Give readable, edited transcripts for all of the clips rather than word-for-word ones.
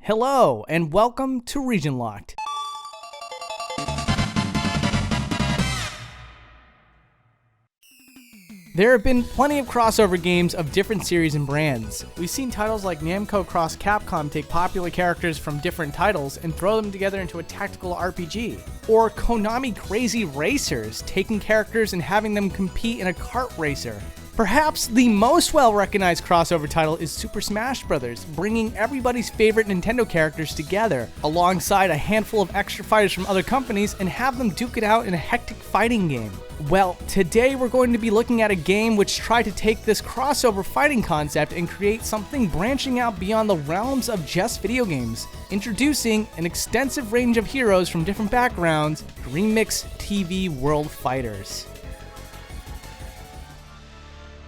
Hello, and welcome to Region Locked. There have been plenty of crossover games of different series and brands. We've seen titles like Namco Cross Capcom take popular characters from different titles and throw them together into a tactical RPG. Or Konami Crazy Racers, taking characters and having them compete in a kart racer. Perhaps the most well-recognized crossover title is Super Smash Bros., bringing everybody's favorite Nintendo characters together, alongside a handful of extra fighters from other companies, and have them duke it out in a hectic fighting game. Well, today we're going to be looking at a game which tried to take this crossover fighting concept and create something branching out beyond the realms of just video games. Introducing an extensive range of heroes from different backgrounds, DreamMix TV World Fighters.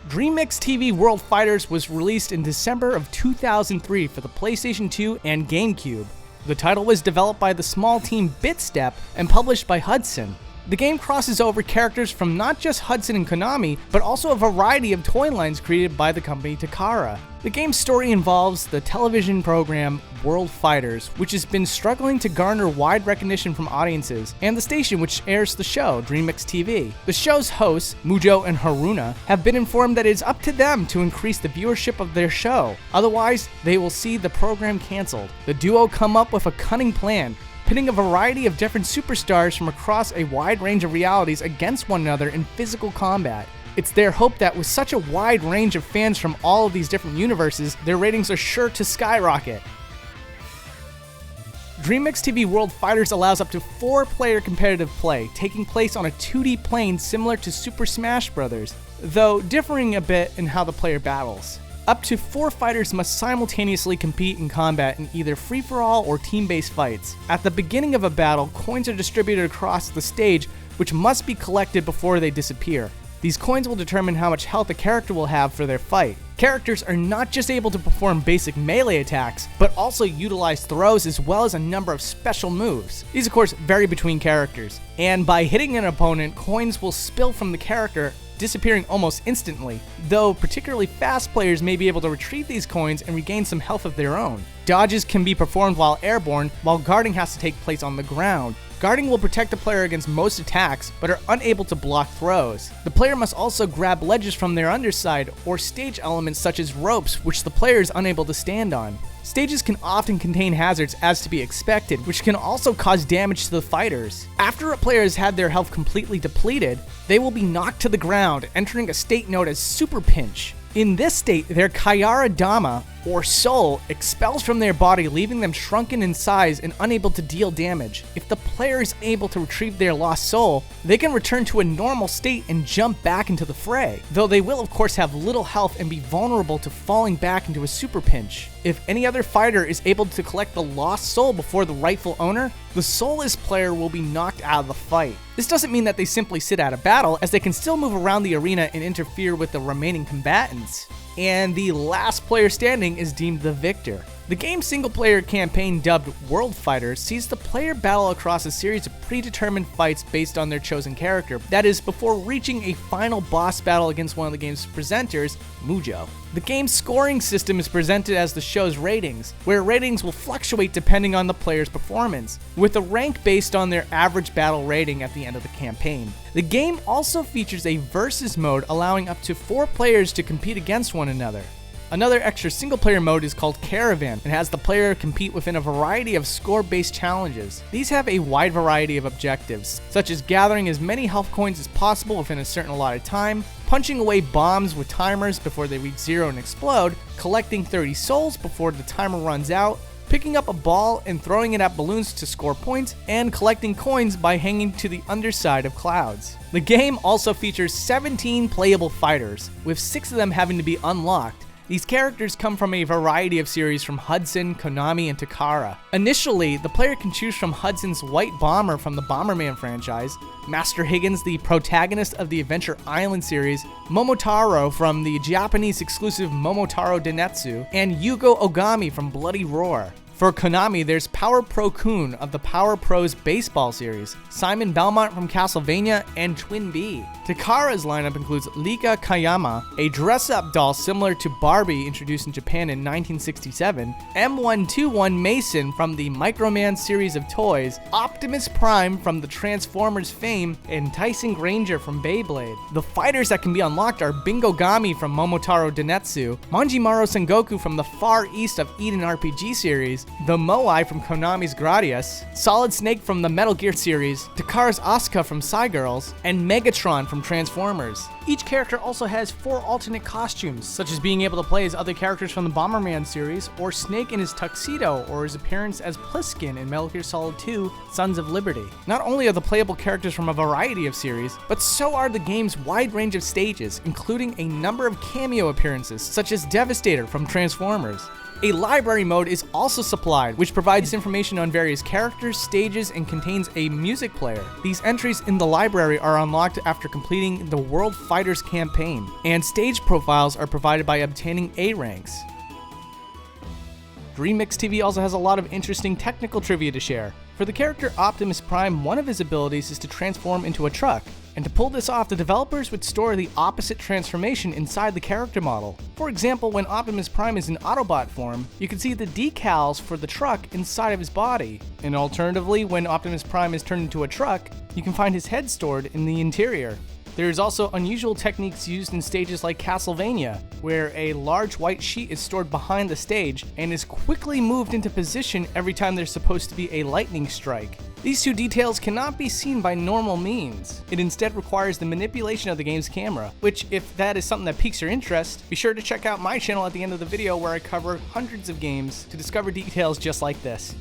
DreamMix TV World Fighters was released in December of 2003 for the PlayStation 2 and GameCube. The title was developed by the small team Bitstep and published by Hudson. The game crosses over characters from not just Hudson and Konami, but also a variety of toy lines created by the company Takara. The game's story involves the television program World Fighters, which has been struggling to garner wide recognition from audiences, and the station which airs the show, DreamMix TV. The show's hosts, Mujo and Haruna, have been informed that it is up to them to increase the viewership of their show, otherwise they will see the program cancelled. The duo come up with a cunning plan, pitting a variety of different superstars from across a wide range of realities against one another in physical combat. It's their hope that with such a wide range of fans from all of these different universes, their ratings are sure to skyrocket. DreamMix TV World Fighters allows up to 4-player competitive play, taking place on a 2D plane similar to Super Smash Bros., though differing a bit in how the player battles. Up to 4 fighters must simultaneously compete in combat in either free-for-all or team-based fights. At the beginning of a battle, coins are distributed across the stage, which must be collected before they disappear. These coins will determine how much health a character will have for their fight. Characters are not just able to perform basic melee attacks, but also utilize throws as well as a number of special moves. These of course vary between characters, and by hitting an opponent, coins will spill from the character, disappearing almost instantly, though particularly fast players may be able to retrieve these coins and regain some health of their own. Dodges can be performed while airborne, while guarding has to take place on the ground. Guarding will protect the player against most attacks, but are unable to block throws. The player must also grab ledges from their underside, or stage elements such as ropes, which the player is unable to stand on. Stages can often contain hazards as to be expected, which can also cause damage to the fighters. After a player has had their health completely depleted, they will be knocked to the ground, entering a state known as Super Pinch. In this state, their Kayara Dama, or soul, expels from their body, leaving them shrunken in size and unable to deal damage. If the player is able to retrieve their lost soul, they can return to a normal state and jump back into the fray, though they will of course have little health and be vulnerable to falling back into a super pinch. If any other fighter is able to collect the lost soul before the rightful owner, the soulless player will be knocked out of the fight. This doesn't mean that they simply sit out a battle, as they can still move around the arena and interfere with the remaining combatants. And the last player standing is deemed the victor. The game's single-player campaign, dubbed World Fighters, sees the player battle across a series of predetermined fights based on their chosen character, that is, before reaching a final boss battle against one of the game's presenters, Mujo. The game's scoring system is presented as the show's ratings, where ratings will fluctuate depending on the player's performance, with a rank based on their average battle rating at the end of the campaign. The game also features a versus mode allowing up to 4 players to compete against one another. Another extra single-player mode is called Caravan and has the player compete within a variety of score-based challenges. These have a wide variety of objectives, such as gathering as many health coins as possible within a certain allotted time, punching away bombs with timers before they reach 0 and explode, collecting 30 souls before the timer runs out, picking up a ball and throwing it at balloons to score points, and collecting coins by hanging to the underside of clouds. The game also features 17 playable fighters, with 6 of them having to be unlocked. These characters come from a variety of series from Hudson, Konami, and Takara. Initially, the player can choose from Hudson's White Bomber from the Bomberman franchise, Master Higgins, the protagonist of the Adventure Island series, Momotaro from the Japanese exclusive Momotaro Densetsu, and Yugo Ogami from Bloody Roar. For Konami, there's Power Pro Kun of the Power Pros baseball series, Simon Belmont from Castlevania, and Twin B. Takara's lineup includes Rika Kayama, a dress-up doll similar to Barbie introduced in Japan in 1967, M121 Mason from the Microman series of toys, Optimus Prime from the Transformers fame, and Tyson Granger from Beyblade. The fighters that can be unlocked are Bingogami from Momotaro Denetsu, Manjimaru Sengoku from the Far East of Eden RPG series, the Moai from Konami's Gradius, Solid Snake from the Metal Gear series, Takara's Asuka from Psygirls, and Megatron from Transformers. Each character also has 4 alternate costumes, such as being able to play as other characters from the Bomberman series, or Snake in his tuxedo, or his appearance as Pliskin in Metal Gear Solid 2: Sons of Liberty. Not only are the playable characters from a variety of series, but so are the game's wide range of stages, including a number of cameo appearances, such as Devastator from Transformers. A library mode is also supplied, which provides information on various characters, stages, and contains a music player. These entries in the library are unlocked after completing the World Fighters campaign, and stage profiles are provided by obtaining A ranks. DreamMix TV also has a lot of interesting technical trivia to share. For the character Optimus Prime, one of his abilities is to transform into a truck. And to pull this off, the developers would store the opposite transformation inside the character model. For example, when Optimus Prime is in Autobot form, you can see the decals for the truck inside of his body. And alternatively, when Optimus Prime is turned into a truck, you can find his head stored in the interior. There is also unusual techniques used in stages like Castlevania, where a large white sheet is stored behind the stage and is quickly moved into position every time there's supposed to be a lightning strike. These two details cannot be seen by normal means. It instead requires the manipulation of the game's camera, which, if that is something that piques your interest, be sure to check out my channel at the end of the video where I cover hundreds of games to discover details just like this.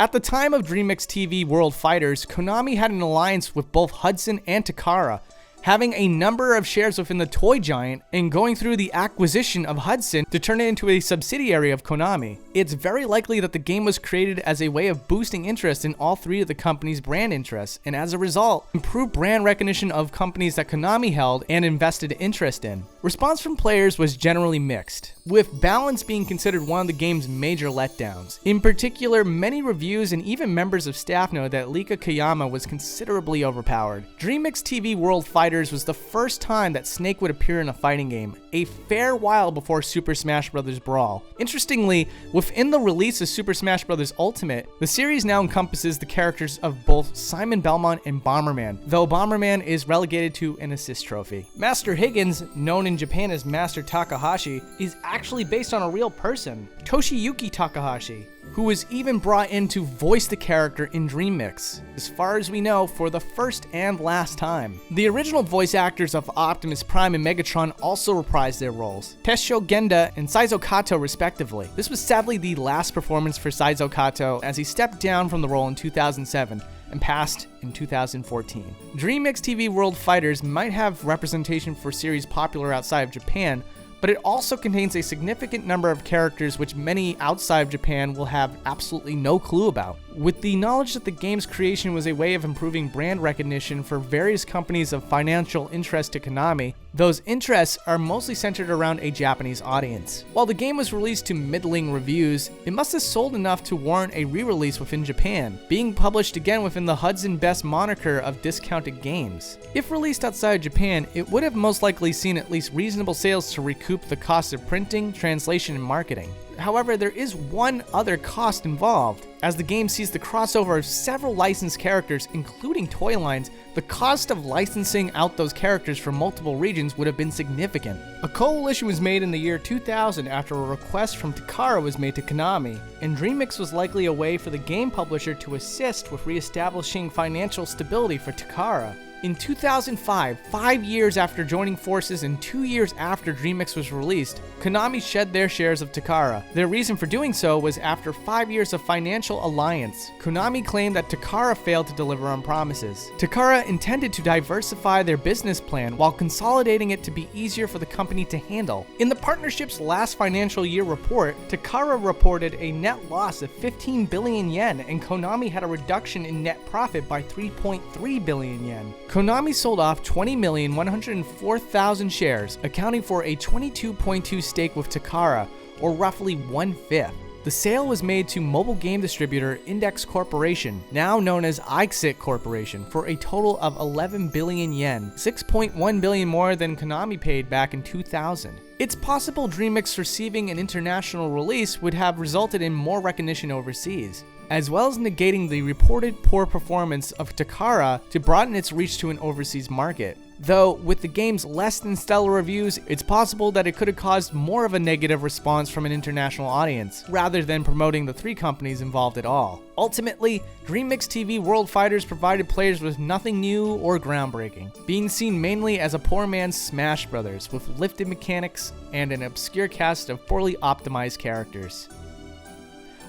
At the time of DreamMix TV World Fighters, Konami had an alliance with both Hudson and Takara, having a number of shares within the toy giant and going through the acquisition of Hudson to turn it into a subsidiary of Konami. It's very likely that the game was created as a way of boosting interest in all 3 of the company's brand interests, and as a result, improved brand recognition of companies that Konami held and invested interest in. Response from players was generally mixed, with balance being considered one of the game's major letdowns. In particular, many reviews and even members of staff know that Rika Kayama was considerably overpowered. DreamMix TV World Fighters was the first time that Snake would appear in a fighting game, a fair while before Super Smash Bros. Brawl. Interestingly, within the release of Super Smash Bros. Ultimate, the series now encompasses the characters of both Simon Belmont and Bomberman, though Bomberman is relegated to an assist trophy. Master Higgins, known in Japan as Master Takahashi, is actually based on a real person, Toshiyuki Takahashi, who was even brought in to voice the character in DreamMix, as far as we know, for the first and last time. The original voice actors of Optimus Prime and Megatron also reprised their roles, Tessho Genda and Saizo Kato respectively. This was sadly the last performance for Saizo Kato, as he stepped down from the role in 2007 and passed in 2014. DreamMix TV World Fighters might have representation for series popular outside of Japan, but it also contains a significant number of characters which many outside of Japan will have absolutely no clue about. With the knowledge that the game's creation was a way of improving brand recognition for various companies of financial interest to Konami, those interests are mostly centered around a Japanese audience. While the game was released to middling reviews, it must have sold enough to warrant a re-release within Japan, being published again within the Hudson Best moniker of discounted games. If released outside Japan, it would have most likely seen at least reasonable sales to recoup the cost of printing, translation, and marketing. However, there is one other cost involved. As the game sees the crossover of several licensed characters, including toy lines, the cost of licensing out those characters from multiple regions would have been significant. A coalition was made in the year 2000 after a request from Takara was made to Konami, and DreamMix was likely a way for the game publisher to assist with re-establishing financial stability for Takara. In 2005, 5 years after joining forces and 2 years after DreamMix was released, Konami shed their shares of Takara. Their reason for doing so was after 5 years of financial alliance. Konami claimed that Takara failed to deliver on promises. Takara intended to diversify their business plan while consolidating it to be easier for the company to handle. In the partnership's last financial year report, Takara reported a net loss of 15 billion yen, and Konami had a reduction in net profit by 3.3 billion yen. Konami sold off 20,104,000 shares, accounting for a 22.2% stake with Takara, or roughly 1/5. The sale was made to mobile game distributor Index Corporation, now known as Ixit Corporation, for a total of 11 billion yen, 6.1 billion more than Konami paid back in 2000. It's possible DreamMix receiving an international release would have resulted in more recognition overseas, as well as negating the reported poor performance of Takara to broaden its reach to an overseas market. Though, with the game's less than stellar reviews, it's possible that it could have caused more of a negative response from an international audience, rather than promoting the three companies involved at all. Ultimately, DreamMix TV World Fighters provided players with nothing new or groundbreaking, being seen mainly as a poor man's Smash Brothers with lifted mechanics and an obscure cast of poorly optimized characters.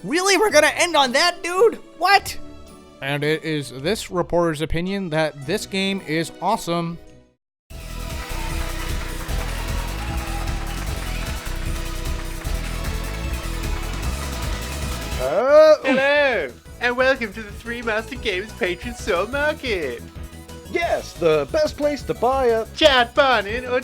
Really? We're gonna end on that, dude? What? And it is this reporter's opinion that this game is awesome. Hello, and welcome to the Three Master Games Patron Soul Market. Yes, the best place to buy a Chad Barnon or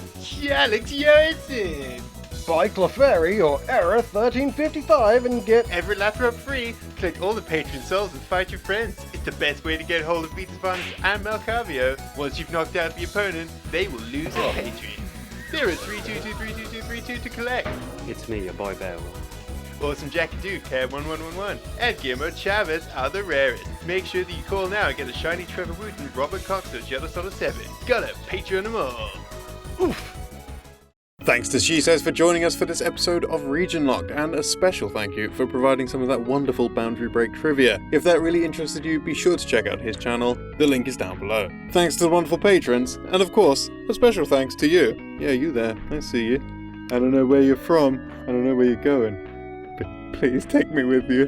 Alex Johansson. buy Clefairy or Error 1355 and get Every Lathrop free. Collect all the Patron Souls and fight your friends. It's the best way to get hold of Beatus Varnish and Malcavio. Once you've knocked out the opponent, they will lose a patron. There are 3223222 to collect. It's me, your boy Bear. Awesome Jackie Duke, Cab 1111, and Guillermo Chavez are the rarest. Make sure that you call now and get a shiny Trevor Wooten, Robert Cox, or Jealous on a 7. Gotta Patreon them all. Oof. Thanks to Shesez for joining us for this episode of Region Locked, and a special thank you for providing some of that wonderful Boundary Break trivia. If that really interested you, be sure to check out his channel. The link is down below. Thanks to the wonderful patrons, and of course, a special thanks to you. Yeah, you there. I see you. I don't know where you're from. I don't know where you're going. But please take me with you.